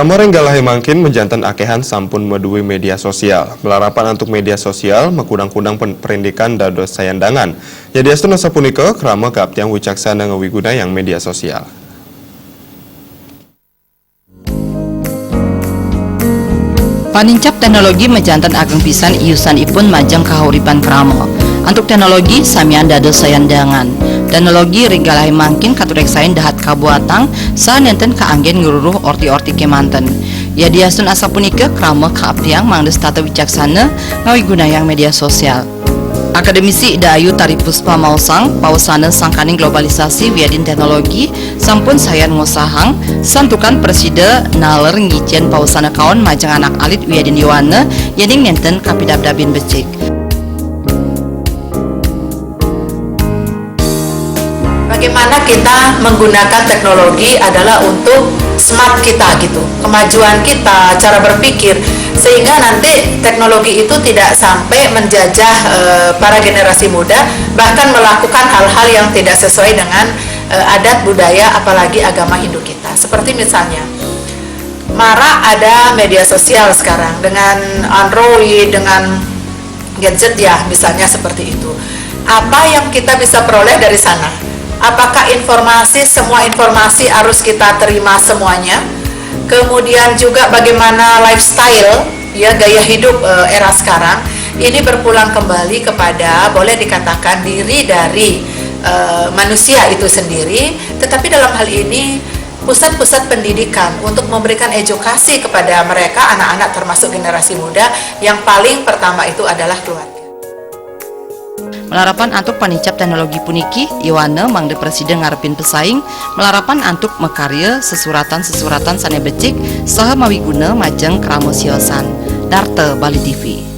Krama renggalahe mangkin menjantan akehan sampun medui media sosial. Melarapan untuk media sosial, mekudang-kudang perindikan dados sayandangan. Jadi astuna sapunika, krama kaptiang wicaksana ngewiguna yang media sosial. Panincap teknologi menjantan ageng pisan iusan ipun majang kahuripan krama. Untuk teknologi samian dados sayandangan. Teknologi renggalahe mangkin katurek sain dahat kabuatang sa nenten kaanggen ngururuh orti-orti kemanten. Ya diasun asapunika krama kaaptiang mangdes tata wicaksana ngawiguna yang media sosial. Akademisi Ida Ayu Taripuspa Mausang, pausana sangkaning globalisasi wiadin teknologi, sampun sayan ngusahang, santukan preside naler ngicen pausana kaon majang anak alit wiadin yuana, yaning nenten kapidabdabin becik. Bagaimana kita menggunakan teknologi adalah untuk smart kita gitu, kemajuan kita, cara berpikir, sehingga nanti teknologi itu tidak sampai menjajah para generasi muda, bahkan melakukan hal-hal yang tidak sesuai dengan adat budaya apalagi agama Hindu kita. Seperti misalnya marak ada media sosial sekarang dengan Android, dengan gadget ya, misalnya seperti itu. Apa yang kita bisa peroleh dari sana? Apakah semua informasi harus kita terima semuanya? Kemudian juga bagaimana lifestyle, ya gaya hidup era sekarang ini berpulang kembali kepada boleh dikatakan diri dari manusia itu sendiri. Tetapi dalam hal ini pusat-pusat pendidikan untuk memberikan edukasi kepada mereka anak-anak termasuk generasi muda, yang paling pertama itu adalah keluarga. Melarapan antuk panicap teknologi puniki, Iwana mangde presiden ngarepin pesaing, melarapan antuk mekarya sesuratan-sesuratan sane becik, saha mawiguna majeng kramo siosan. Darte Bali TV.